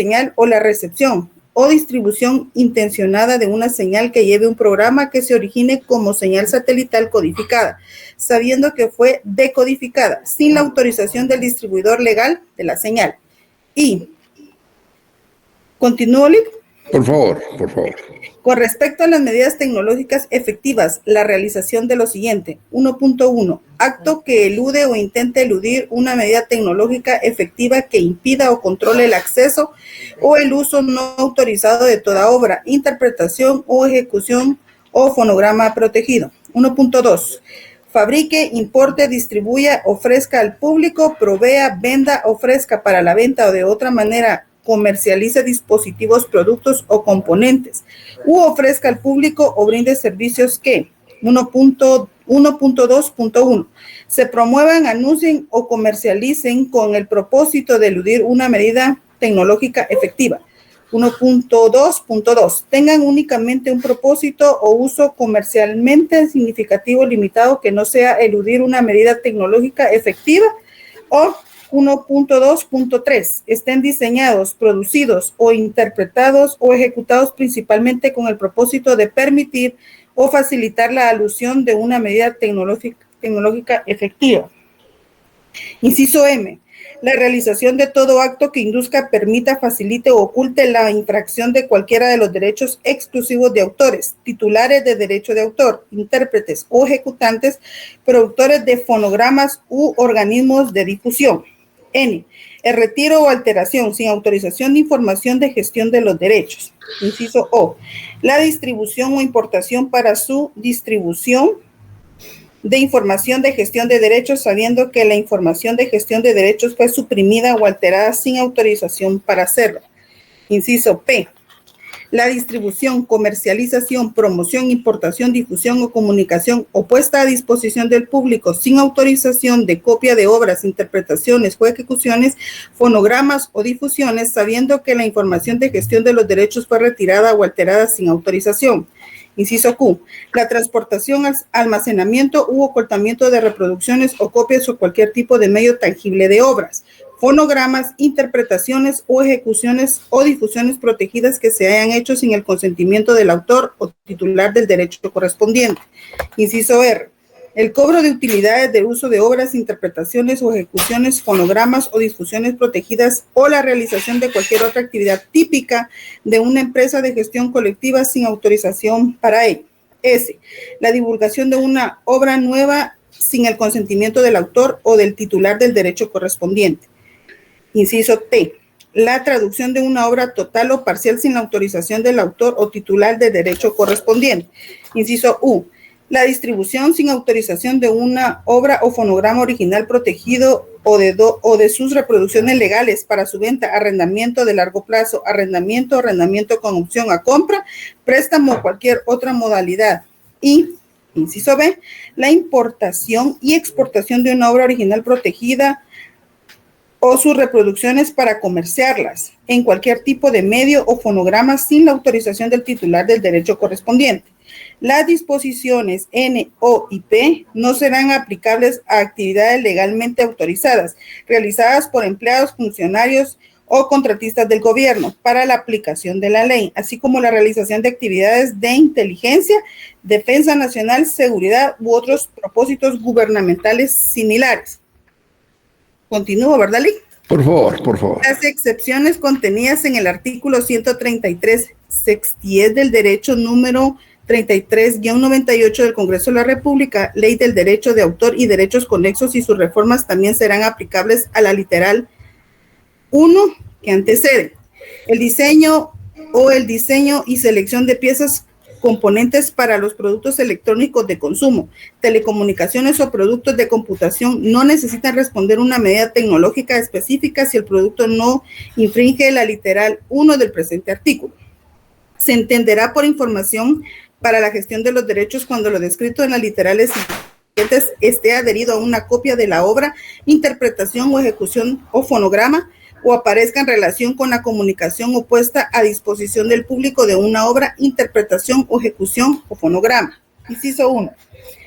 señal o la recepción o distribución intencionada de una señal que lleve un programa que se origine como señal satelital codificada, sabiendo que fue decodificada sin la autorización del distribuidor legal de la señal. Y, ¿continúo, Lick? Por favor, por favor. Con respecto a las medidas tecnológicas efectivas, la realización de lo siguiente. 1.1. Acto que elude o intente eludir una medida tecnológica efectiva que impida o controle el acceso o el uso no autorizado de toda obra, interpretación o ejecución o fonograma protegido. 1.2. Fabrique, importe, distribuya, ofrezca al público, provea, venda, ofrezca para la venta o de otra manera comercialice dispositivos, productos o componentes, u ofrezca al público o brinde servicios que 1.2.1 se promuevan, anuncien o comercialicen con el propósito de eludir una medida tecnológica efectiva. 1.2.2 tengan únicamente un propósito o uso comercialmente significativo limitado que no sea eludir una medida tecnológica efectiva. O 1.2.3 estén diseñados, producidos o interpretados o ejecutados principalmente con el propósito de permitir o facilitar la alusión de una medida tecnológica efectiva. Inciso M. La realización de todo acto que induzca, permita, facilite o oculte la infracción de cualquiera de los derechos exclusivos de autores, titulares de derecho de autor, intérpretes o ejecutantes, productores de fonogramas u organismos de difusión. N. El retiro o alteración sin autorización de información de gestión de los derechos. Inciso O. La distribución o importación para su distribución de información de gestión de derechos, sabiendo que la información de gestión de derechos fue suprimida o alterada sin autorización para hacerlo. Inciso P. La distribución, comercialización, promoción, importación, difusión o comunicación o puesta a disposición del público sin autorización de copia de obras, interpretaciones o ejecuciones, fonogramas o difusiones, sabiendo que la información de gestión de los derechos fue retirada o alterada sin autorización. Inciso Q. La transportación, almacenamiento u ocultamiento de reproducciones o copias o cualquier tipo de medio tangible de obras, fonogramas, interpretaciones o ejecuciones o difusiones protegidas que se hayan hecho sin el consentimiento del autor o titular del derecho correspondiente. Inciso R. El cobro de utilidades de uso de obras, interpretaciones o ejecuciones, fonogramas o difusiones protegidas o la realización de cualquier otra actividad típica de una empresa de gestión colectiva sin autorización para ello. S. La divulgación de una obra nueva sin el consentimiento del autor o del titular del derecho correspondiente. Inciso T. La traducción de una obra total o parcial sin la autorización del autor o titular del derecho correspondiente. Inciso U. La distribución sin autorización de una obra o fonograma original protegido o de sus reproducciones legales para su venta, arrendamiento de largo plazo, arrendamiento con opción a compra, préstamo o cualquier otra modalidad. Y, inciso B, la importación y exportación de una obra original protegida o sus reproducciones para comerciarlas en cualquier tipo de medio o fonograma sin la autorización del titular del derecho correspondiente. Las disposiciones N, O y P no serán aplicables a actividades legalmente autorizadas, realizadas por empleados, funcionarios o contratistas del gobierno para la aplicación de la ley, así como la realización de actividades de inteligencia, defensa nacional, seguridad u otros propósitos gubernamentales similares. Continúo, ¿verdad, Lee? Por favor, por favor. Las excepciones contenidas en el artículo 133 sextiés del derecho número 33-98 del Congreso de la República, Ley del Derecho de Autor y Derechos Conexos y sus reformas también serán aplicables a la literal 1 que antecede. El diseño y selección de piezas componentes para los productos electrónicos de consumo, telecomunicaciones o productos de computación no necesitan responder una medida tecnológica específica si el producto no infringe la literal 1 del presente artículo. Se entenderá por información para la gestión de los derechos cuando lo descrito en las literales siguientes esté adherido a una copia de la obra, interpretación o ejecución o fonograma, o aparezca en relación con la comunicación o puesta a disposición del público de una obra, interpretación o ejecución o fonograma. Inciso 1.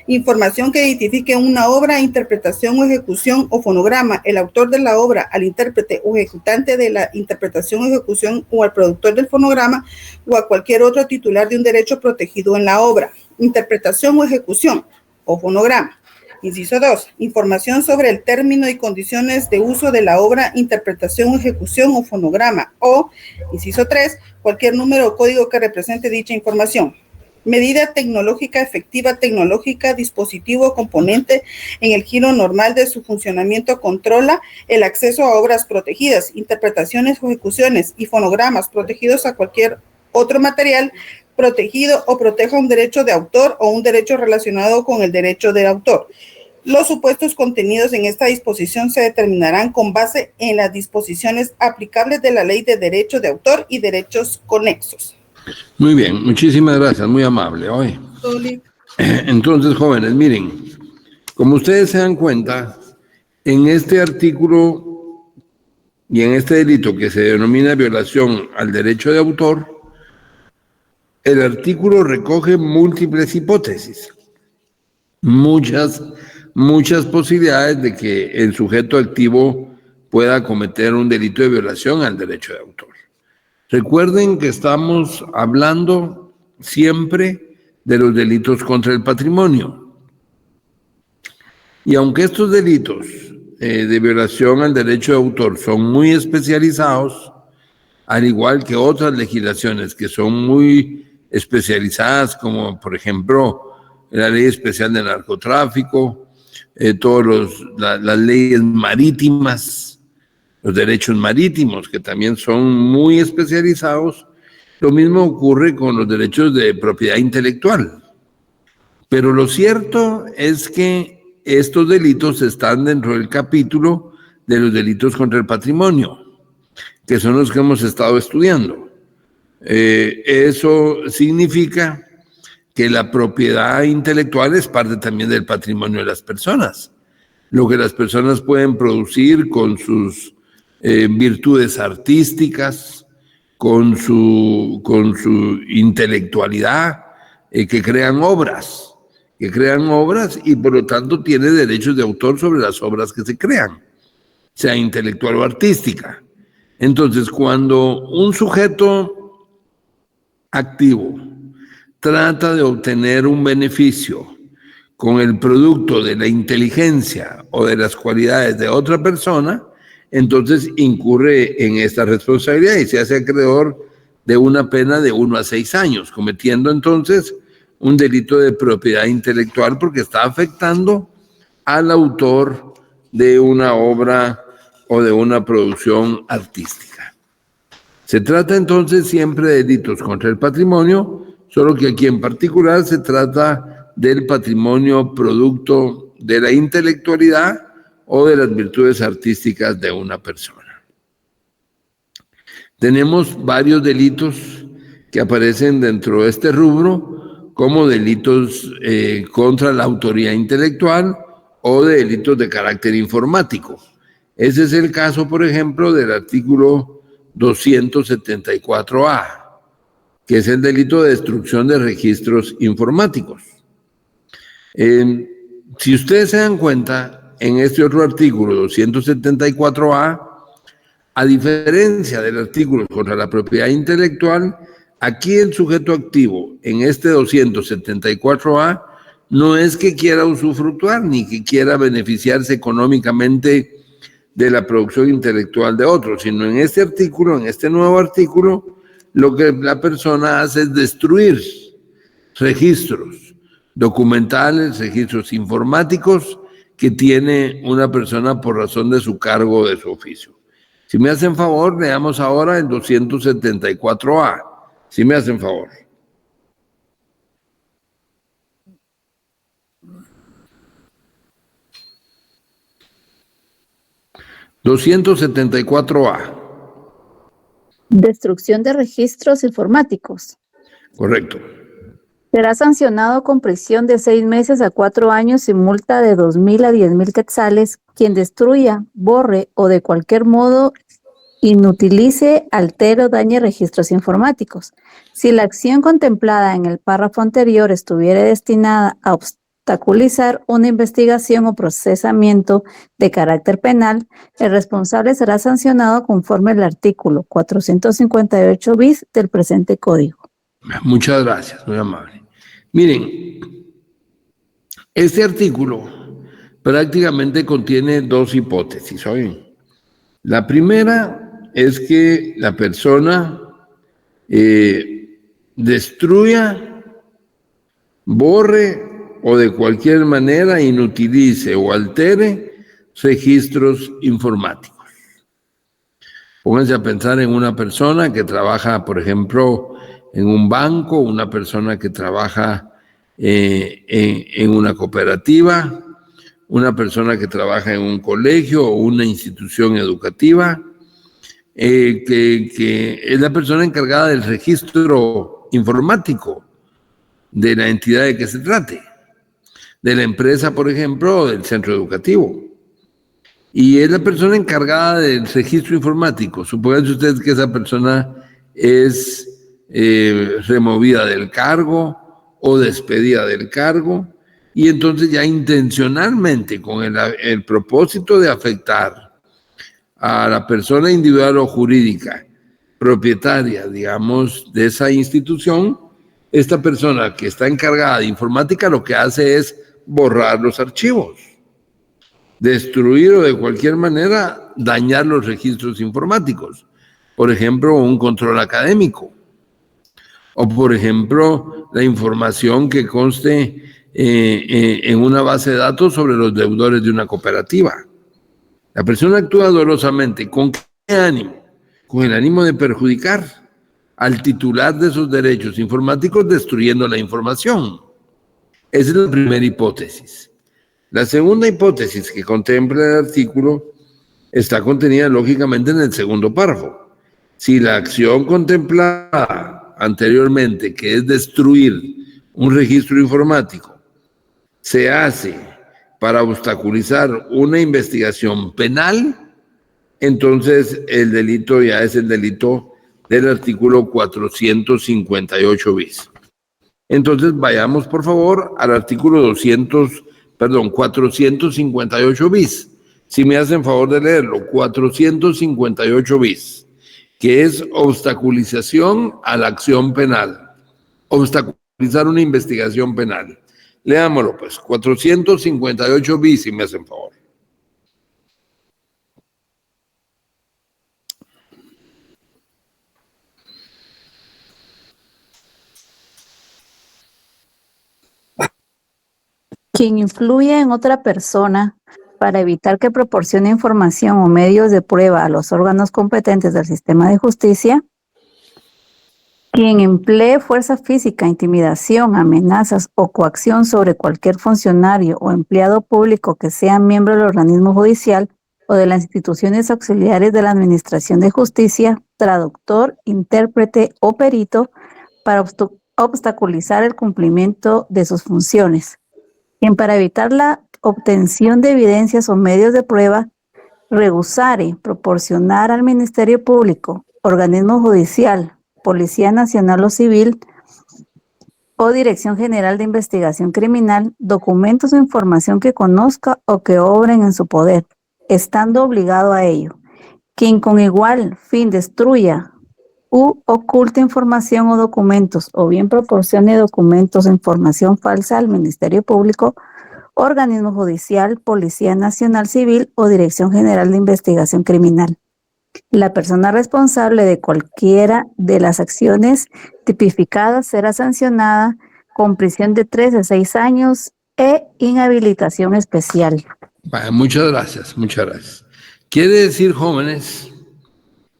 Información que identifique una obra, interpretación o ejecución o fonograma, el autor de la obra, al intérprete o ejecutante de la interpretación o ejecución o al productor del fonograma o a cualquier otro titular de un derecho protegido en la obra. Interpretación o ejecución o fonograma. Inciso 2. Información sobre el término y condiciones de uso de la obra, interpretación o ejecución o fonograma. O, inciso 3, cualquier número o código que represente dicha información. Medida tecnológica efectiva, tecnológica, dispositivo o componente en el giro normal de su funcionamiento controla el acceso a obras protegidas, interpretaciones o ejecuciones y fonogramas protegidos a cualquier otro material protegido o proteja un derecho de autor o un derecho relacionado con el derecho de autor. Los supuestos contenidos en esta disposición se determinarán con base en las disposiciones aplicables de la Ley de Derecho de Autor y derechos conexos. Muy bien, muchísimas gracias, muy amable. Hoy. Entonces, jóvenes, miren, como ustedes se dan cuenta, en este artículo y en este delito que se denomina violación al derecho de autor, el artículo recoge múltiples hipótesis, muchas posibilidades de que el sujeto activo pueda cometer un delito de violación al derecho de autor. Recuerden que estamos hablando siempre de los delitos contra el patrimonio. Y aunque estos delitos de violación al derecho de autor son muy especializados, al igual que otras legislaciones que son muy especializadas, como por ejemplo la Ley Especial de Narcotráfico, las leyes marítimas, los derechos marítimos, que también son muy especializados. Lo mismo ocurre con los derechos de propiedad intelectual. Pero lo cierto es que estos delitos están dentro del capítulo de los delitos contra el patrimonio, que son los que hemos estado estudiando. Eso significa que la propiedad intelectual es parte también del patrimonio de las personas. Lo que las personas pueden producir con sus virtudes artísticas, con su intelectualidad, que crean obras y por lo tanto tiene derechos de autor sobre las obras que se crean, sea intelectual o artística. Entonces, cuando un sujeto activo trata de obtener un beneficio con el producto de la inteligencia o de las cualidades de otra persona, entonces incurre en esta responsabilidad y se hace acreedor de una pena de 1 a 6 años, cometiendo entonces un delito de propiedad intelectual porque está afectando al autor de una obra o de una producción artística. Se trata entonces siempre de delitos contra el patrimonio, solo que aquí en particular se trata del patrimonio producto de la intelectualidad o de las virtudes artísticas de una persona. Tenemos varios delitos que aparecen dentro de este rubro como delitos contra la autoría intelectual o de delitos de carácter informático. Ese es el caso, por ejemplo, del artículo 274A, que es el delito de destrucción de registros informáticos. Si ustedes se dan cuenta, en este otro artículo, 274A, a diferencia del artículo contra la propiedad intelectual, aquí el sujeto activo, en este 274A, no es que quiera usufructuar ni que quiera beneficiarse económicamente de la producción intelectual de otros, sino en este artículo, en este nuevo artículo, lo que la persona hace es destruir registros documentales, registros informáticos que tiene una persona por razón de su cargo o de su oficio. Si me hacen favor, leamos ahora el 274A. Si me hacen favor. $274A. Destrucción de registros informáticos. Correcto. Será sancionado con prisión de 6 meses a 4 años y multa de 2,000 a 10,000 quetzales quien destruya, borre o de cualquier modo inutilice, altere o dañe registros informáticos. Si la acción contemplada en el párrafo anterior estuviera destinada a obstaculizar una investigación o procesamiento de carácter penal, el responsable será sancionado conforme al artículo 458 bis del presente código. Muchas gracias, muy amable. Miren, este artículo prácticamente contiene dos hipótesis, ¿oyen? La primera es que la persona destruya, borre o de cualquier manera inutilice o altere registros informáticos. Pónganse a pensar en una persona que trabaja, por ejemplo, en un banco, una persona que trabaja en una cooperativa, una persona que trabaja en un colegio o una institución educativa, que es la persona encargada del registro informático de la entidad de que se trate, de la empresa, por ejemplo, o del centro educativo. Y es la persona encargada del registro informático. Supónganse ustedes que esa persona es removida del cargo o despedida del cargo, y entonces ya intencionalmente, con el propósito de afectar a la persona individual o jurídica propietaria, digamos, de esa institución, esta persona que está encargada de informática lo que hace es borrar los archivos, destruir o de cualquier manera dañar los registros informáticos. Por ejemplo, un control académico. O, por ejemplo, la información que conste en una base de datos sobre los deudores de una cooperativa. La persona actúa dolosamente. ¿Con qué ánimo? Con el ánimo de perjudicar al titular de esos derechos informáticos, destruyendo la información. Esa es la primera hipótesis. La segunda hipótesis que contempla el artículo está contenida lógicamente en el segundo párrafo. Si la acción contemplada anteriormente, que es destruir un registro informático, se hace para obstaculizar una investigación penal, entonces el delito ya es el delito del artículo 458 bis. Entonces vayamos por favor al artículo 458 bis. Si me hacen favor de leerlo, 458 bis, que es obstaculización a la acción penal, obstaculizar una investigación penal. Leámoslo pues, 458 bis, si me hacen favor. Quien influye en otra persona para evitar que proporcione información o medios de prueba a los órganos competentes del sistema de justicia. Quien emplee fuerza física, intimidación, amenazas o coacción sobre cualquier funcionario o empleado público que sea miembro del organismo judicial o de las instituciones auxiliares de la Administración de Justicia, traductor, intérprete o perito para obstaculizar el cumplimiento de sus funciones. Quien para evitar la obtención de evidencias o medios de prueba rehusare proporcionar al Ministerio Público, organismo judicial, Policía Nacional o Civil o Dirección General de Investigación Criminal documentos o información que conozca o que obren en su poder, estando obligado a ello. Quien con igual fin destruya u oculte información o documentos o bien proporcione documentos o información falsa al Ministerio Público, organismo judicial, Policía Nacional Civil o Dirección General de Investigación Criminal. La persona responsable de cualquiera de las acciones tipificadas será sancionada con prisión de 3 a 6 años e inhabilitación especial. Muchas gracias, muchas gracias. Quiere decir, jóvenes,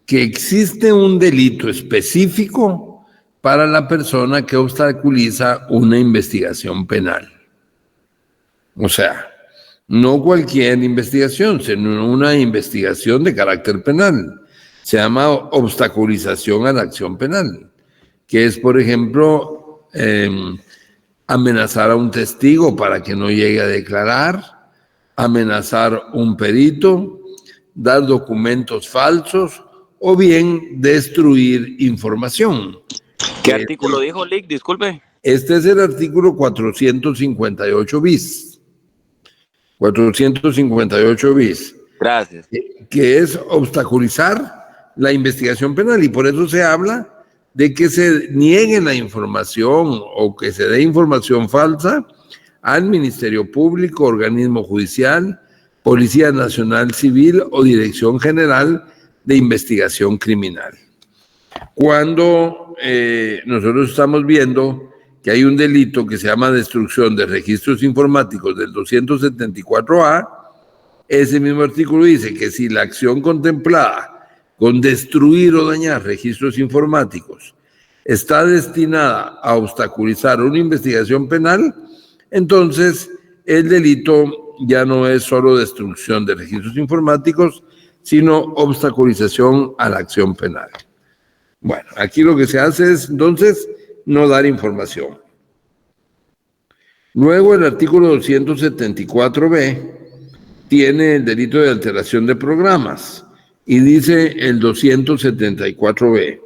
que existe un delito específico para la persona que obstaculiza una investigación penal. O sea, no cualquier investigación, sino una investigación de carácter penal. Se llama obstaculización a la acción penal, que es, por ejemplo, amenazar a un testigo para que no llegue a declarar, amenazar a un perito, dar documentos falsos o bien destruir información. ¿Qué artículo dijo, Lick? Disculpe. Este es el artículo 458 bis. 458 bis. Gracias. Que es obstaculizar la investigación penal, y por eso se habla de que se niegue la información o que se dé información falsa al Ministerio Público, organismo judicial, Policía Nacional Civil o Dirección General de Investigación Criminal. Cuando nosotros estamos viendo que hay un delito que se llama destrucción de registros informáticos del 274A, ese mismo artículo dice que si la acción contemplada con destruir o dañar registros informáticos está destinada a obstaculizar una investigación penal, entonces el delito ya no es solo destrucción de registros informáticos, sino obstaculización a la acción penal. Bueno, aquí lo que se hace es entonces no dar información. Luego el artículo 274b tiene el delito de alteración de programas y dice el 274b.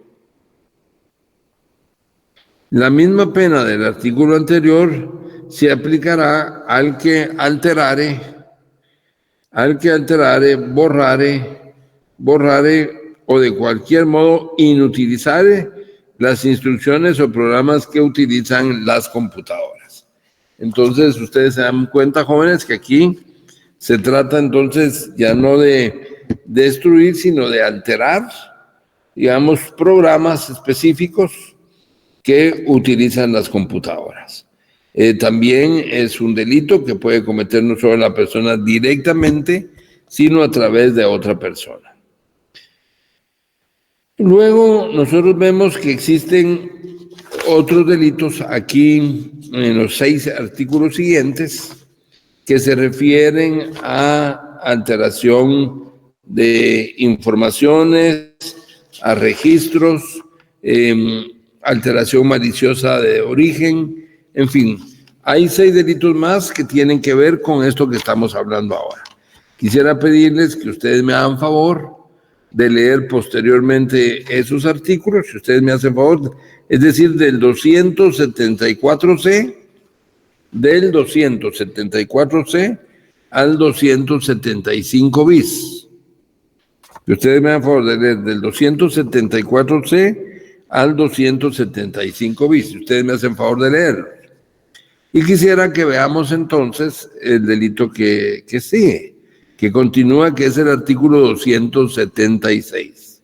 La misma pena del artículo anterior se aplicará al que alterare, borrare o de cualquier modo inutilizare las instrucciones o programas que utilizan las computadoras. Entonces, ustedes se dan cuenta, jóvenes, que aquí se trata entonces ya no de destruir, sino de alterar, digamos, programas específicos que utilizan las computadoras. También es un delito que puede cometer no solo la persona directamente, sino a través de otra persona. Luego nosotros vemos que existen otros delitos aquí en los 6 artículos siguientes que se refieren a alteración de informaciones, a registros, alteración maliciosa de origen, en fin, hay 6 delitos más que tienen que ver con esto que estamos hablando ahora. Quisiera pedirles que ustedes me hagan favor de leer posteriormente esos artículos, si ustedes me hacen favor, es decir, del 274C, al 275 bis. Que ustedes me hagan favor de leer del 274C al 275 bis, si ustedes me hacen favor de leerlo. Y quisiera que veamos entonces el delito que sigue, que continúa, que es el artículo 276.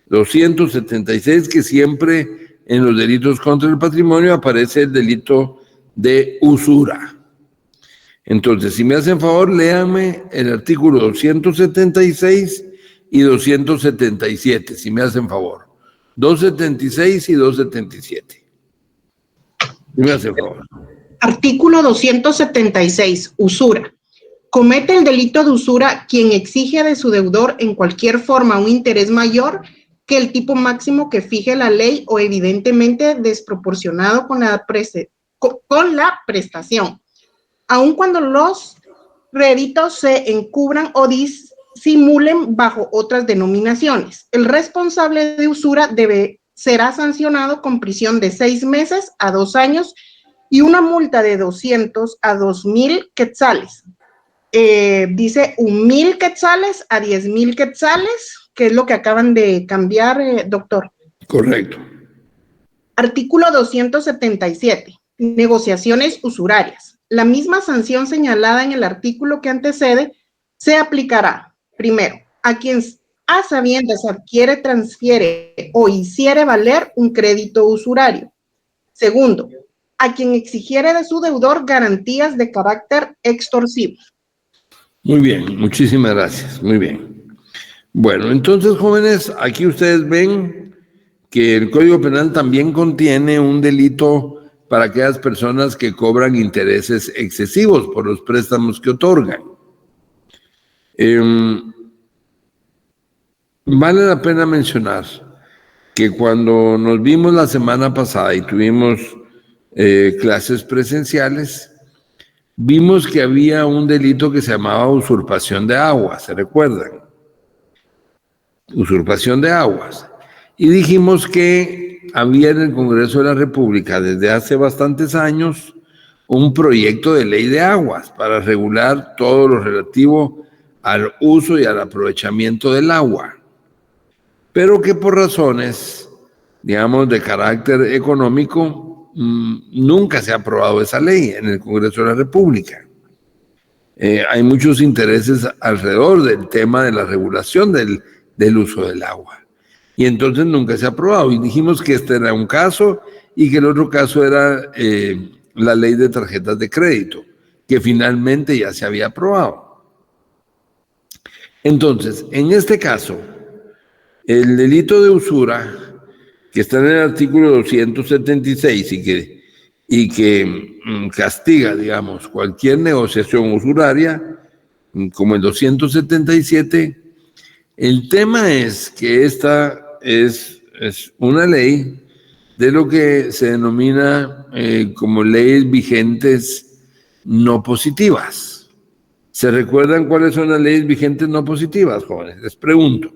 276, que siempre en los delitos contra el patrimonio aparece el delito de usura. Entonces, si me hacen favor, léanme el artículo 276 y 277, si me hacen favor. 276 y 277. Si me hacen favor. Artículo 276, usura. Comete el delito de usura quien exige de su deudor en cualquier forma un interés mayor que el tipo máximo que fije la ley o evidentemente desproporcionado con la prestación, aun cuando los réditos se encubran o disimulen bajo otras denominaciones. El responsable de usura será sancionado con prisión de 6 meses a 2 años y una multa de 200 a 2,000 quetzales. Dice 1,000 quetzales a 10,000 quetzales, que es lo que acaban de cambiar, doctor. Correcto. Artículo 277, negociaciones usurarias. La misma sanción señalada en el artículo que antecede se aplicará, primero, a quien a sabiendas adquiere, transfiere o hiciere valer un crédito usurario. Segundo, a quien exigiere de su deudor garantías de carácter extorsivo. Muy bien, muchísimas gracias, muy bien. Bueno, entonces, jóvenes, aquí ustedes ven que el Código Penal también contiene un delito para aquellas personas que cobran intereses excesivos por los préstamos que otorgan. Vale la pena mencionar que cuando nos vimos la semana pasada y tuvimos clases presenciales, vimos que había un delito que se llamaba usurpación de aguas, ¿se recuerdan? Usurpación de aguas. Y dijimos que había en el Congreso de la República desde hace bastantes años un proyecto de ley de aguas para regular todo lo relativo al uso y al aprovechamiento del agua, pero que por razones, digamos, de carácter económico, nunca se ha aprobado esa ley en el Congreso de la República. Hay muchos intereses alrededor del tema de la regulación del uso del agua. Y entonces nunca se ha aprobado. Y dijimos que este era un caso y que el otro caso era la ley de tarjetas de crédito, que finalmente ya se había aprobado. Entonces, en este caso, el delito de usura, que está en el artículo 276 y que castiga, digamos, cualquier negociación usuraria, como el 277, el tema es que esta es una ley de lo que se denomina como leyes vigentes no positivas. ¿Se recuerdan cuáles son las leyes vigentes no positivas, jóvenes? Les pregunto.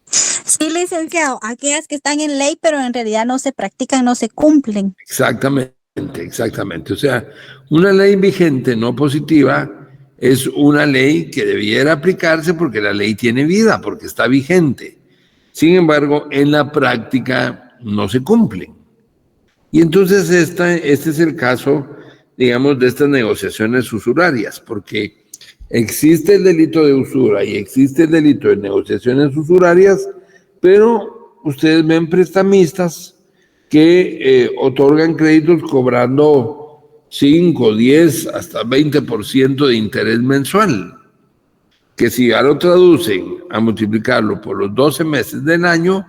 Sí, licenciado, aquellas que están en ley, pero en realidad no se practican, no se cumplen. Exactamente, exactamente. O sea, una ley vigente no positiva es una ley que debiera aplicarse porque la ley tiene vida, porque está vigente. Sin embargo, en la práctica no se cumplen. Y entonces este es el caso, digamos, de estas negociaciones usurarias, porque existe el delito de usura y existe el delito de negociaciones usurarias, pero ustedes ven prestamistas que otorgan créditos cobrando 5, 10, hasta 20% de interés mensual, que si ya lo traducen a multiplicarlo por los 12 meses del año,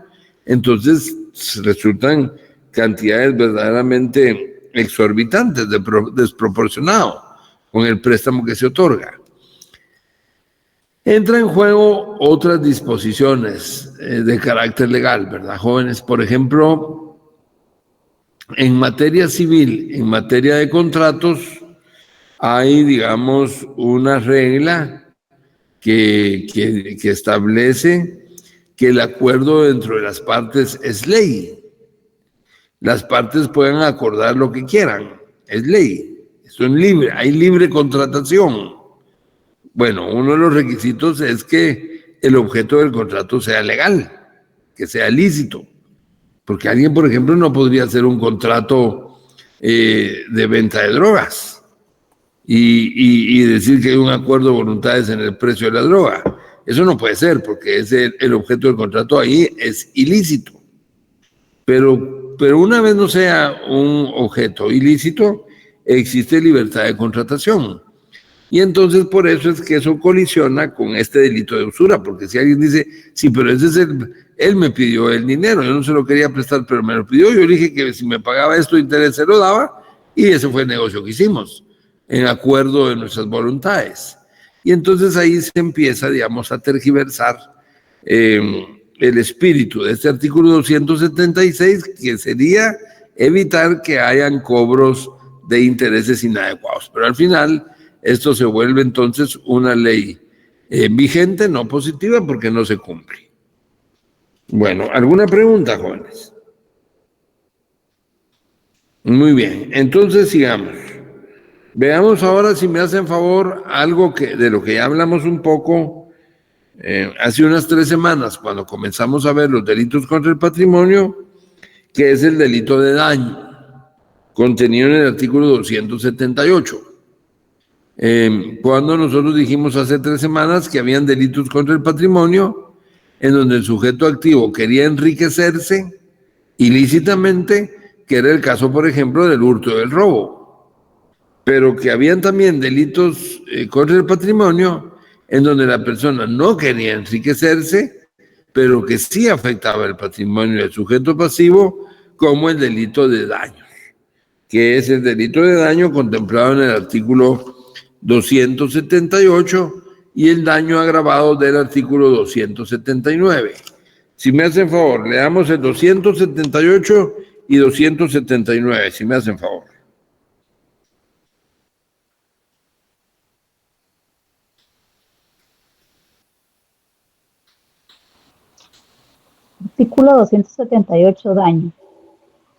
entonces resultan cantidades verdaderamente exorbitantes, desproporcionado con el préstamo que se otorga. Entra en juego otras disposiciones de carácter legal, ¿verdad, jóvenes? Por ejemplo, en materia civil, en materia de contratos, hay, digamos, una regla que establece que el acuerdo dentro de las partes es ley. Las partes pueden acordar lo que quieran, es ley, son libres, hay libre contratación. Bueno, uno de los requisitos es que el objeto del contrato sea legal, que sea lícito, porque alguien, por ejemplo, no podría hacer un contrato de venta de drogas y decir que hay un acuerdo de voluntades en el precio de la droga. Eso no puede ser, porque el objeto del contrato ahí es ilícito. Pero una vez no sea un objeto ilícito, existe libertad de contratación. Y entonces por eso es que eso colisiona con este delito de usura, porque si alguien dice, sí, pero ese es él me pidió el dinero, yo no se lo quería prestar, pero me lo pidió, yo le dije que si me pagaba esto de interés se lo daba, y ese fue el negocio que hicimos, en acuerdo de nuestras voluntades. Y entonces ahí se empieza, digamos, a tergiversar el espíritu de este artículo 276, que sería evitar que hayan cobros de intereses inadecuados. Pero al final, esto se vuelve entonces una ley vigente, no positiva, porque no se cumple. Bueno, ¿alguna pregunta, jóvenes? Muy bien, entonces sigamos. Veamos ahora, si me hacen favor, algo de lo que ya hablamos un poco hace unas 3 semanas, cuando comenzamos a ver los delitos contra el patrimonio, que es el delito de daño, contenido en el artículo 278. Cuando nosotros dijimos hace 3 semanas que habían delitos contra el patrimonio en donde el sujeto activo quería enriquecerse ilícitamente, que era el caso, por ejemplo, del hurto y del robo, pero que habían también delitos contra el patrimonio en donde la persona no quería enriquecerse, pero que sí afectaba el patrimonio del sujeto pasivo, como el delito de daño, que es el delito de daño contemplado en el artículo 278 y el daño agravado del artículo 279. Si me hacen favor, leamos el 278 y 279, si me hacen favor. Artículo 278. Daño.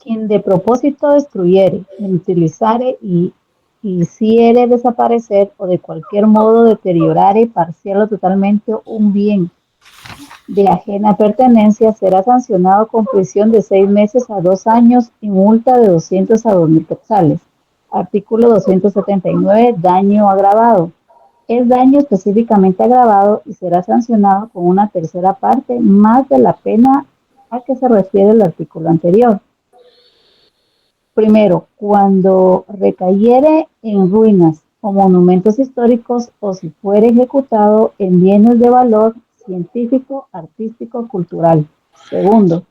Quien de propósito destruyere, inutilizare y hiciere desaparecer o de cualquier modo deteriorare parcial o totalmente un bien de ajena pertenencia será sancionado con prisión de 6 meses a 2 años y multa de 200 a 2.000 quetzales. Artículo 279. Daño agravado. Es daño específicamente agravado y será sancionado con una tercera parte más de la pena a que se refiere el artículo anterior. Primero, cuando recayere en ruinas o monumentos históricos o si fuere ejecutado en bienes de valor científico, artístico, cultural. Segundo,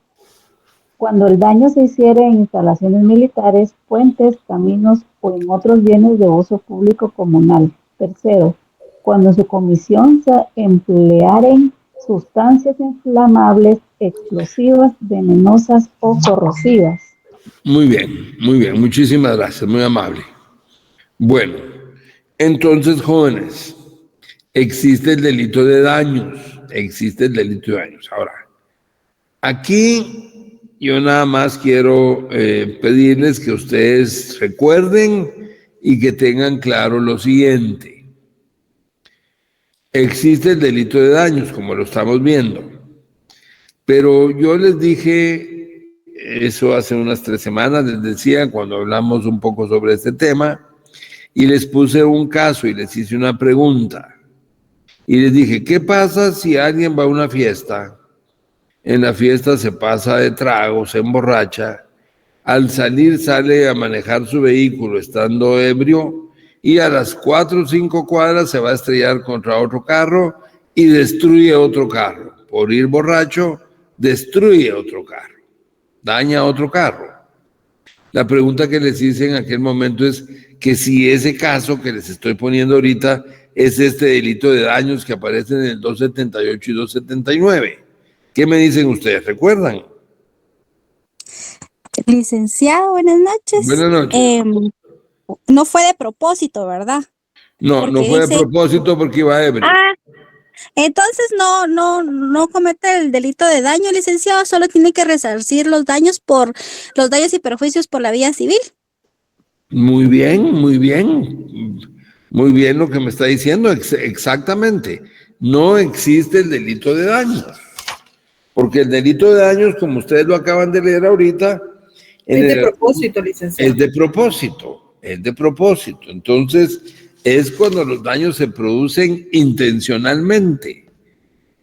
cuando el daño se hiciere en instalaciones militares, puentes, caminos o en otros bienes de uso público comunal. Tercero, cuando en su comisión se emplearen sustancias inflamables, explosivas, venenosas o corrosivas. Muy bien, muchísimas gracias, muy amable. Bueno, entonces, jóvenes, existe el delito de daños, Ahora, aquí yo nada más quiero pedirles que ustedes recuerden y que tengan claro lo siguiente. Existe el delito de daños, como lo estamos viendo, pero yo les dije eso hace unas 3 semanas, les decía, cuando hablamos un poco sobre este tema, y les puse un caso y les hice una pregunta. Y les dije, ¿qué pasa si alguien va a una fiesta? En la fiesta se pasa de trago, se emborracha, al salir sale a manejar su vehículo estando ebrio y a las 4 o 5 cuadras se va a estrellar contra otro carro y destruye otro carro. Por ir borracho, destruye otro carro, daña otro carro. La pregunta que les hice en aquel momento es que si ese caso que les estoy poniendo ahorita es este delito de daños que aparece en el 278 y 279. ¿Qué me dicen ustedes? ¿Recuerdan? Licenciado, buenas noches. Buenas noches. No fue de propósito, ¿verdad? No, Porque no fue dice... de propósito porque iba ebrio. Entonces no comete el delito de daño, licenciado, solo tiene que resarcir los daños y perjuicios por la vía civil. Muy bien lo que me está diciendo, exactamente. No existe el delito de daños, porque el delito de daños, como ustedes lo acaban de leer ahorita, es de propósito, licenciado. Es de propósito. Entonces, es cuando los daños se producen intencionalmente.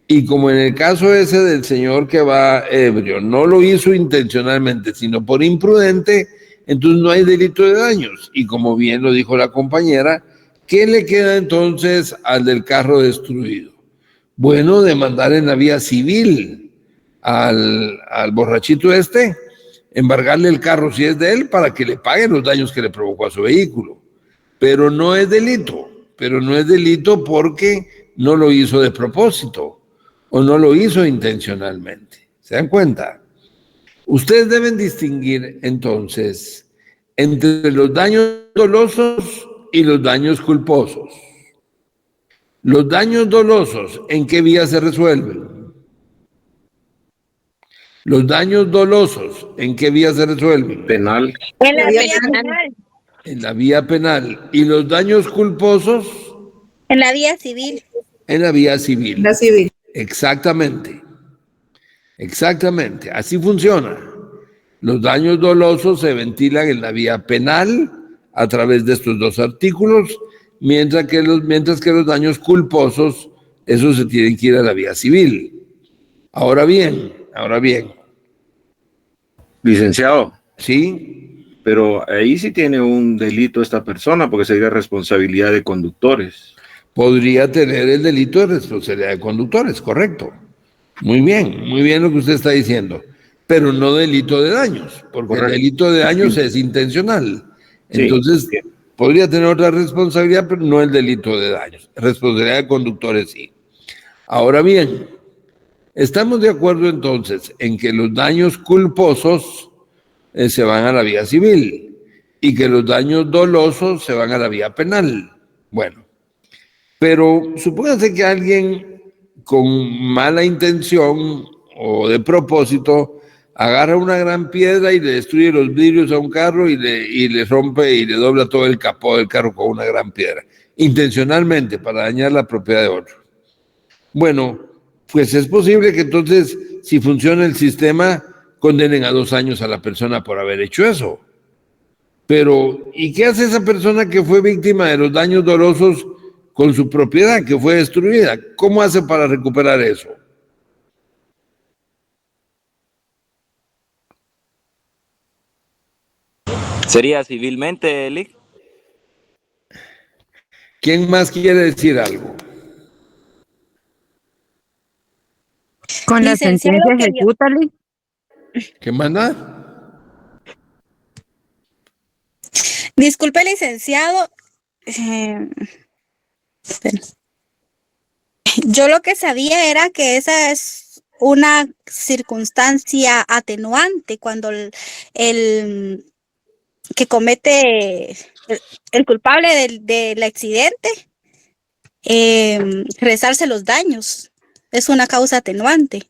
Y como en el caso ese del señor que va ebrio, no lo hizo intencionalmente, sino por imprudente, entonces no hay delito de daños. Y como bien lo dijo la compañera, ¿qué le queda entonces al del carro destruido? Bueno, demandar en la vía civil al borrachito este, embargarle el carro si es de él para que le paguen los daños que le provocó a su vehículo. Pero no es delito porque no lo hizo de propósito o no lo hizo intencionalmente. ¿Se dan cuenta? Ustedes deben distinguir entonces entre los daños dolosos y los daños culposos. Los daños dolosos, ¿en qué vía se resuelven? Los daños dolosos, ¿en qué vía se resuelven? Penal. En la vía penal. En la vía penal. ¿Y los daños culposos? En la vía civil. En la vía civil. La civil. Exactamente. Así funciona. Los daños dolosos se ventilan en la vía penal a través de estos dos artículos, mientras que los daños culposos, esos se tienen que ir a la vía civil. Ahora bien. Licenciado. Sí. Pero ahí sí tiene un delito esta persona, porque sería responsabilidad de conductores. Podría tener el delito de responsabilidad de conductores, correcto. Muy bien lo que usted está diciendo. Pero no delito de daños, porque correcto. El delito de daños es intencional. Entonces, sí, podría tener otra responsabilidad, pero no el delito de daños. Responsabilidad de conductores, sí. Ahora bien, estamos de acuerdo entonces en que los daños culposos se van a la vía civil y que los daños dolosos se van a la vía penal. Bueno, pero supóngase que alguien con mala intención o de propósito, agarra una gran piedra y le destruye los vidrios a un carro y le rompe y le dobla todo el capó del carro con una gran piedra, intencionalmente para dañar la propiedad de otro. Bueno, pues es posible que entonces, si funciona el sistema, condenen a 2 años a la persona por haber hecho eso. Pero, ¿y qué hace esa persona que fue víctima de los daños dolosos con su propiedad, que fue destruida? ¿Cómo hace para recuperar eso? ¿Sería civilmente, Lick? ¿Quién más quiere decir algo? Con la Licenciado, sentencia que yo- ejecútale. ¿Qué manda? Disculpe, licenciado. Espera. Yo lo que sabía era que esa es una circunstancia atenuante cuando el que comete el culpable del accidente resarce los daños. Es una causa atenuante.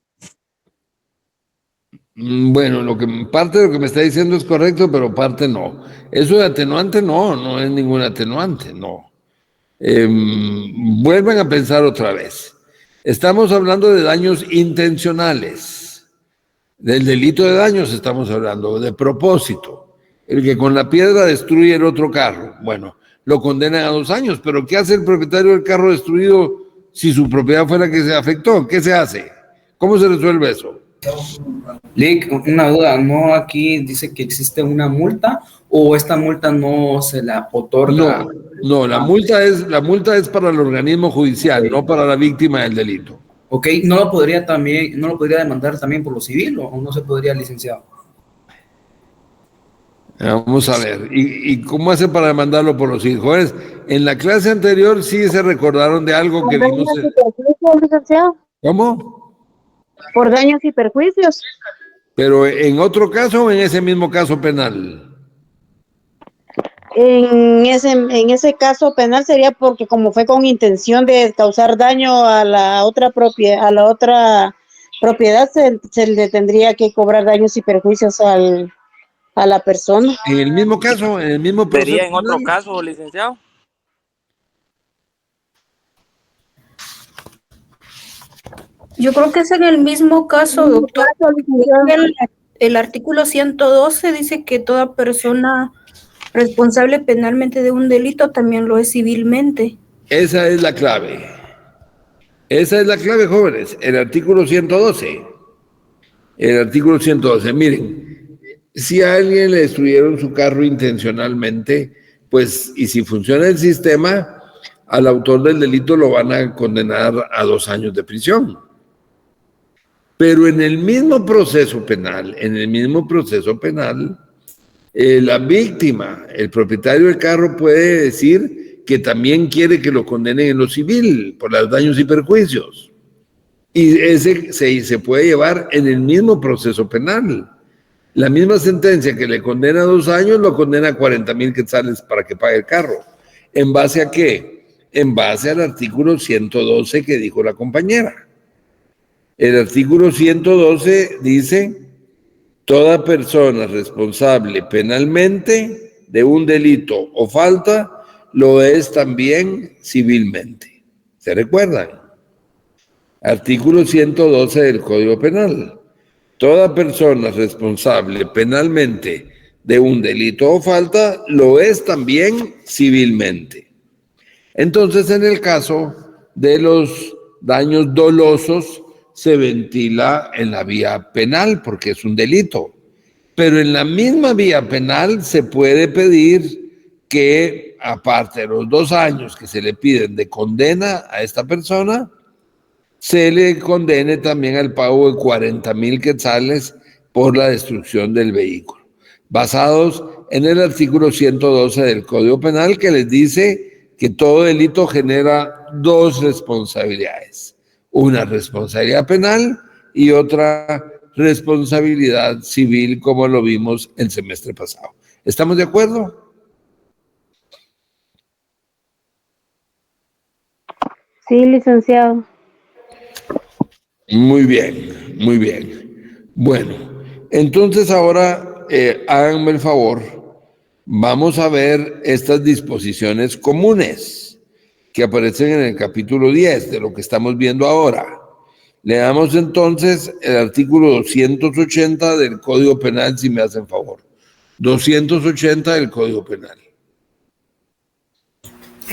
Bueno, parte de lo que me está diciendo es correcto, pero parte no. Eso de atenuante no es ningún atenuante, no. Vuelvan a pensar otra vez. Estamos hablando de daños intencionales. Del delito de daños estamos hablando, de propósito. El que con la piedra destruye el otro carro. Bueno, lo condenan a 2 años, pero ¿qué hace el propietario del carro destruido si su propiedad fue la que se afectó? ¿Qué se hace? ¿Cómo se resuelve eso? Lick, una duda, ¿no aquí dice que existe una multa o esta multa no se la otorga? No, la multa es para el organismo judicial, no para la víctima del delito. Ok, ¿no lo podría demandar también por lo civil o no se podría, licenciado? Vamos a ver, ¿y cómo hace para demandarlo por los hijos? En la clase anterior sí se recordaron de algo que vimos. Daños y perjuicios, licenciado. ¿Cómo? Por daños y perjuicios. ¿Pero en otro caso o en ese mismo caso penal? En ese caso penal sería porque como fue con intención de causar daño a la otra propiedad, se le tendría que cobrar daños y perjuicios a la persona. En el mismo caso, en el mismo proceso. ¿Sería en otro penal. caso, licenciado? Yo creo que es en el mismo caso, doctor. El artículo 112 dice que toda persona responsable penalmente de un delito también lo es civilmente. Esa es la clave. Esa es la clave, jóvenes. El artículo 112. El artículo 112. Miren, si a alguien le destruyeron su carro intencionalmente, pues, y si funciona el sistema, al autor del delito lo van a condenar a 2 años de prisión. Pero en el mismo proceso penal, la víctima, el propietario del carro puede decir que también quiere que lo condenen en lo civil por los daños y perjuicios. Y ese se puede llevar en el mismo proceso penal. La misma sentencia que le condena 2 años lo condena a 40,000 quetzales para que pague el carro. ¿En base a qué? En base al artículo 112 que dijo la compañera. El artículo 112 dice: toda persona responsable penalmente de un delito o falta lo es también civilmente. ¿Se recuerdan? Artículo 112 del Código Penal. Toda persona responsable penalmente de un delito o falta lo es también civilmente. Entonces, en el caso de los daños dolosos, se ventila en la vía penal porque es un delito. Pero en la misma vía penal se puede pedir que, aparte de los 2 años que se le piden de condena a esta persona, se le condene también al pago de 40,000 quetzales por la destrucción del vehículo, basados en el artículo 112 del Código Penal, que les dice que todo delito genera 2 responsabilidades. Una responsabilidad penal y otra responsabilidad civil, como lo vimos el semestre pasado. ¿Estamos de acuerdo? Sí, licenciado. Muy bien, muy bien. Bueno, entonces ahora háganme el favor, vamos a ver estas disposiciones comunes que aparecen en el capítulo 10 de lo que estamos viendo ahora. Leamos entonces el artículo 280 del Código Penal, si me hacen favor. 280 del Código Penal.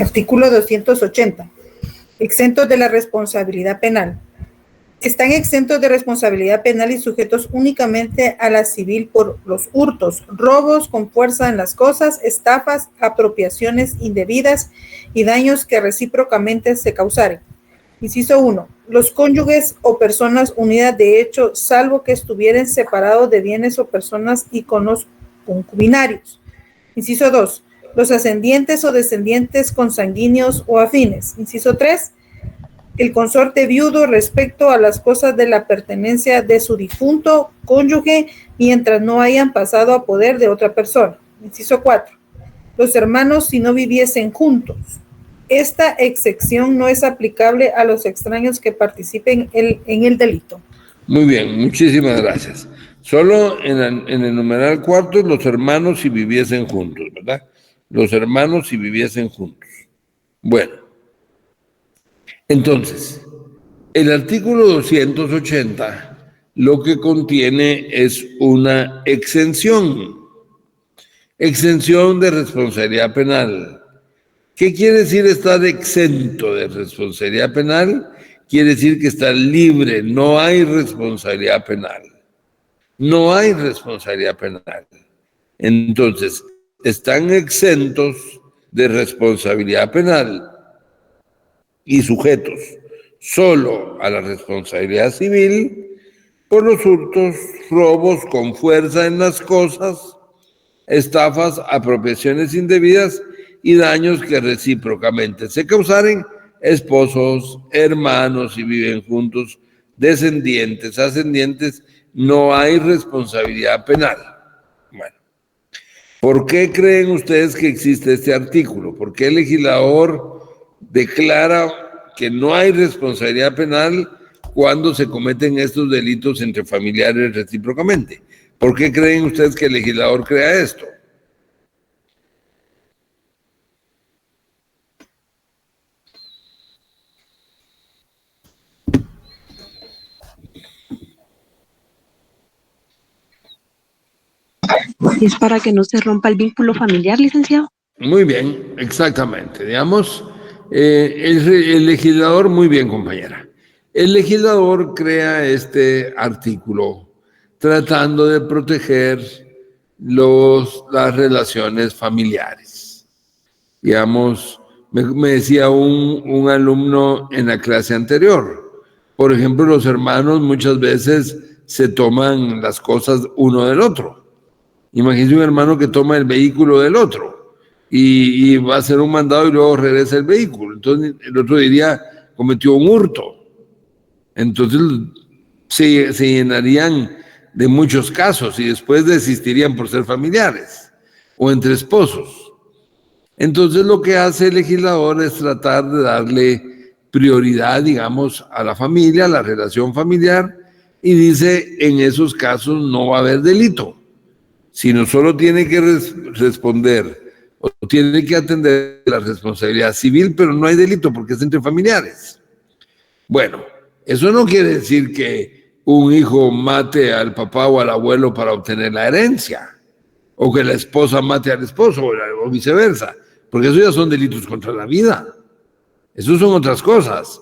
Artículo 280. Exentos de la responsabilidad penal. Están exentos de responsabilidad penal y sujetos únicamente a la civil por los hurtos, robos con fuerza en las cosas, estafas, apropiaciones indebidas y daños que recíprocamente se causaren. Inciso 1. Los cónyuges o personas unidas de hecho, salvo que estuvieren separados de bienes o personas y con los concubinarios. Inciso 2. Los ascendientes o descendientes consanguíneos o afines. Inciso 3. El consorte viudo respecto a las cosas de la pertenencia de su difunto cónyuge mientras no hayan pasado a poder de otra persona. Inciso 4. Los hermanos si no viviesen juntos. Esta excepción no es aplicable a los extraños que participen en el delito. Muy bien, muchísimas gracias. Solo en el numeral cuarto, los hermanos si viviesen juntos, ¿verdad? Los hermanos si viviesen juntos. Bueno, entonces, el artículo 280 lo que contiene es una exención de responsabilidad penal. ¿Qué quiere decir estar exento de responsabilidad penal? Quiere decir que está libre, no hay responsabilidad penal. No hay responsabilidad penal. Entonces, están exentos de responsabilidad penal y sujetos solo a la responsabilidad civil por los hurtos, robos con fuerza en las cosas, estafas, apropiaciones indebidas y daños que recíprocamente se causaren esposos, hermanos si viven juntos, descendientes, ascendientes, no hay responsabilidad penal. Bueno, ¿por qué creen ustedes que existe este artículo? ¿Por qué el legislador declara que no hay responsabilidad penal cuando se cometen estos delitos entre familiares recíprocamente? ¿Por qué creen ustedes que el legislador crea esto? ¿Es para que no se rompa el vínculo familiar, licenciado? Muy bien, exactamente. Digamos, el legislador, muy bien, compañera. El legislador crea este artículo tratando de proteger las relaciones familiares. Digamos, me decía un alumno en la clase anterior, por ejemplo, los hermanos muchas veces se toman las cosas uno del otro. Imagínese un hermano que toma el vehículo del otro y va a hacer un mandado y luego regresa el vehículo. Entonces el otro diría, cometió un hurto. Entonces se llenarían de muchos casos y después desistirían por ser familiares o entre esposos. Entonces lo que hace el legislador es tratar de darle prioridad, digamos, a la familia, a la relación familiar, y dice, en esos casos no va a haber delito, sino solo tiene que responder o tiene que atender la responsabilidad civil, pero no hay delito porque es entre familiares. Bueno, eso no quiere decir que un hijo mate al papá o al abuelo para obtener la herencia, o que la esposa mate al esposo o viceversa, porque eso ya son delitos contra la vida. Eso son otras cosas.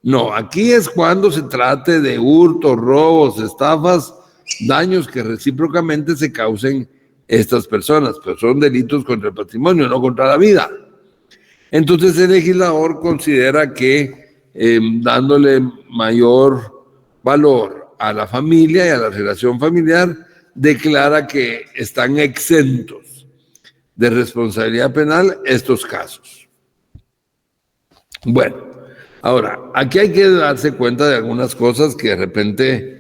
No, aquí es cuando se trate de hurtos, robos, estafas, daños que recíprocamente se causen estas personas, pero son delitos contra el patrimonio, no contra la vida. Entonces el legislador considera que dándole mayor valor a la familia y a la relación familiar, declara que están exentos de responsabilidad penal estos casos. Bueno, ahora, aquí hay que darse cuenta de algunas cosas que de repente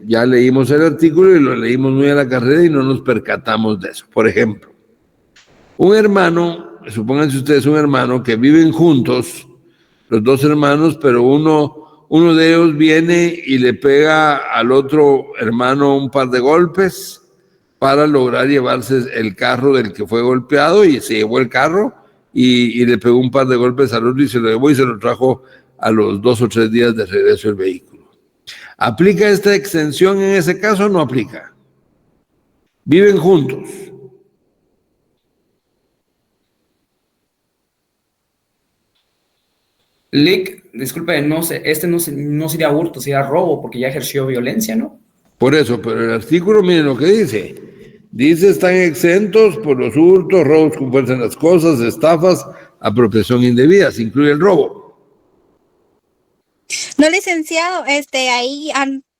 ya leímos el artículo y lo leímos muy a la carrera y no nos percatamos de eso. Por ejemplo, un hermano, supónganse ustedes un hermano que viven juntos, los dos hermanos, pero uno uno de ellos viene y le pega al otro hermano un par de golpes para lograr llevarse el carro del que fue golpeado, y se llevó el carro y le pegó un par de golpes al otro y se lo llevó y se lo trajo a los 2 o 3 días de regreso el vehículo. ¿Aplica esta exención en ese caso o no aplica? Viven juntos. Lick, disculpe, no sé, no sería hurto, sería robo, porque ya ejerció violencia, ¿no? Por eso, pero el artículo, miren lo que dice. Dice, están exentos por los hurtos, robos con fuerza en las cosas, estafas, apropiación indebida, se incluye el robo. No, licenciado, ahí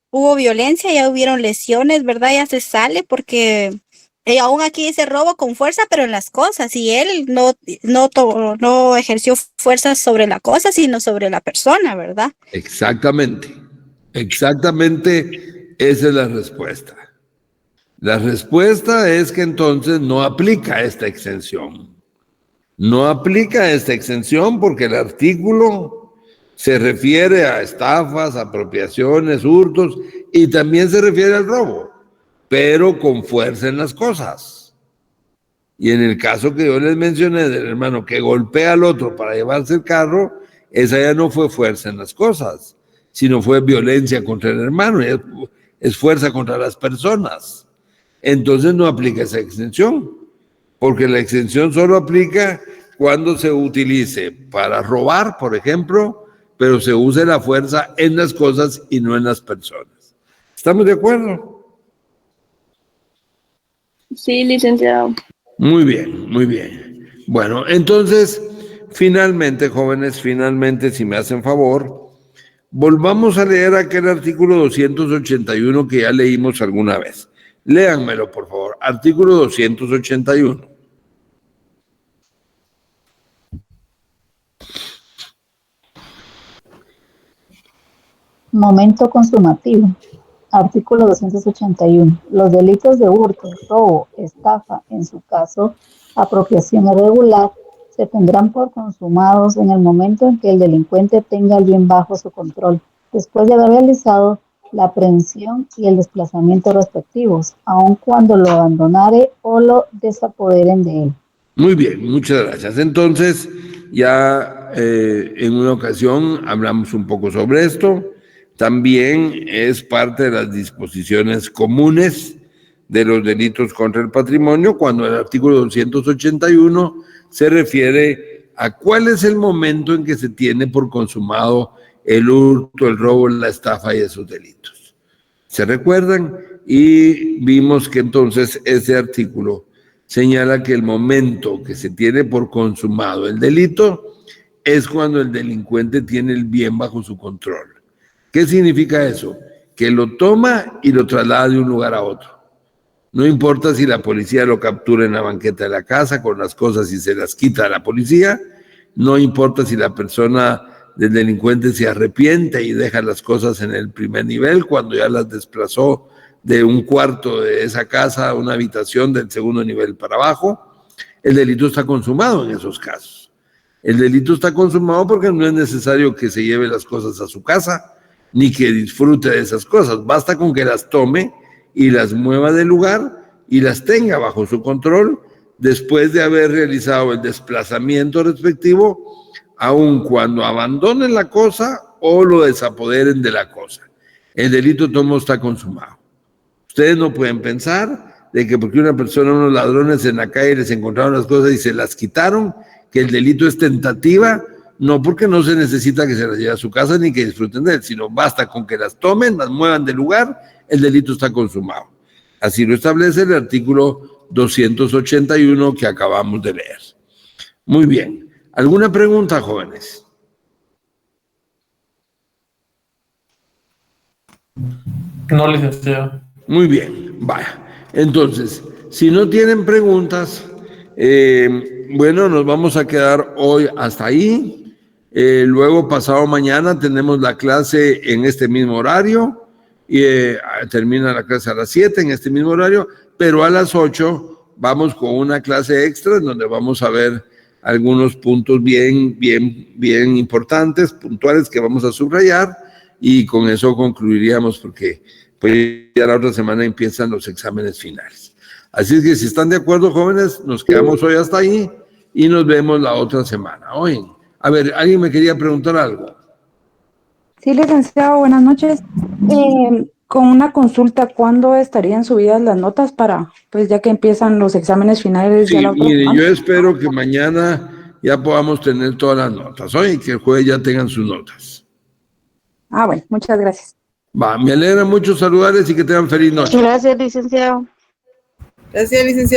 hubo violencia, ya hubieron lesiones, ¿verdad? Ya se sale porque aún aquí dice robo con fuerza, pero en las cosas, y él no ejerció fuerza sobre la cosa, sino sobre la persona, ¿verdad? Exactamente, exactamente esa es la respuesta. La respuesta es que entonces no aplica esta exención. No aplica esta exención porque el artículo se refiere a estafas, apropiaciones, hurtos y también se refiere al robo, pero con fuerza en las cosas. Y en el caso que yo les mencioné del hermano que golpea al otro para llevarse el carro, esa ya no fue fuerza en las cosas, sino fue violencia contra el hermano, es fuerza contra las personas. Entonces no aplica esa exención, porque la exención solo aplica cuando se utilice para robar, por ejemplo, pero se use la fuerza en las cosas y no en las personas. ¿Estamos de acuerdo? Sí, licenciado. Muy bien, muy bien. Bueno, entonces, finalmente, jóvenes, si me hacen favor, volvamos a leer aquel artículo 281 que ya leímos alguna vez. Léanmelo, por favor. Artículo 281. Momento consumativo. Artículo 281. Los delitos de hurto, robo, estafa, en su caso, apropiación irregular, se tendrán por consumados en el momento en que el delincuente tenga el bien bajo su control, después de haber realizado la aprehensión y el desplazamiento respectivos, aun cuando lo abandonare o lo desapoderen de él. Muy bien, muchas gracias. Entonces, ya en una ocasión hablamos un poco sobre esto. También es parte de las disposiciones comunes de los delitos contra el patrimonio, cuando el artículo 281 se refiere a cuál es el momento en que se tiene por consumado el hurto, el robo, la estafa y esos delitos. ¿Se recuerdan? Y vimos que entonces ese artículo señala que el momento que se tiene por consumado el delito es cuando el delincuente tiene el bien bajo su control. ¿Qué significa eso? Que lo toma y lo traslada de un lugar a otro. No importa si la policía lo captura en la banqueta de la casa con las cosas y se las quita a la policía, no importa si la persona del delincuente se arrepiente y deja las cosas en el primer nivel cuando ya las desplazó de un cuarto de esa casa a una habitación del segundo nivel para abajo, el delito está consumado en esos casos. El delito está consumado porque no es necesario que se lleve las cosas a su casa ni que disfrute de esas cosas, basta con que las tome y las mueva del lugar y las tenga bajo su control después de haber realizado el desplazamiento respectivo, aun cuando abandonen la cosa o lo desapoderen de la cosa. El delito todo está consumado. Ustedes no pueden pensar de que porque una persona, unos ladrones en la calle les encontraron las cosas y se las quitaron, que el delito es tentativa, no, porque no se necesita que se las lleve a su casa ni que disfruten de él, sino basta con que las tomen, las muevan del lugar, el delito está consumado. Así lo establece el artículo 281 que acabamos de leer. Muy bien. ¿Alguna pregunta, jóvenes? No, licenciado. Muy bien, vaya. Entonces, si no tienen preguntas, bueno, nos vamos a quedar hoy hasta ahí. Luego, pasado mañana, tenemos la clase en este mismo horario. Y termina la clase a las 7 en este mismo horario, pero a las 8 vamos con una clase extra en donde vamos a ver algunos puntos bien importantes, puntuales que vamos a subrayar y con eso concluiríamos porque pues ya la otra semana empiezan los exámenes finales. Así es que si están de acuerdo, jóvenes, nos quedamos hoy hasta ahí y nos vemos la otra semana. Oye, a ver, ¿alguien me quería preguntar algo? Sí, licenciado, buenas noches. Con una consulta, ¿cuándo estarían subidas las notas para, pues ya que empiezan los exámenes finales? Sí, mire, yo espero que mañana ya podamos tener todas las notas. Oye, que el jueves ya tengan sus notas. Ah, bueno, muchas gracias. Va, me alegra mucho saludarles y que tengan feliz noche. Gracias, licenciado. Gracias, licenciado.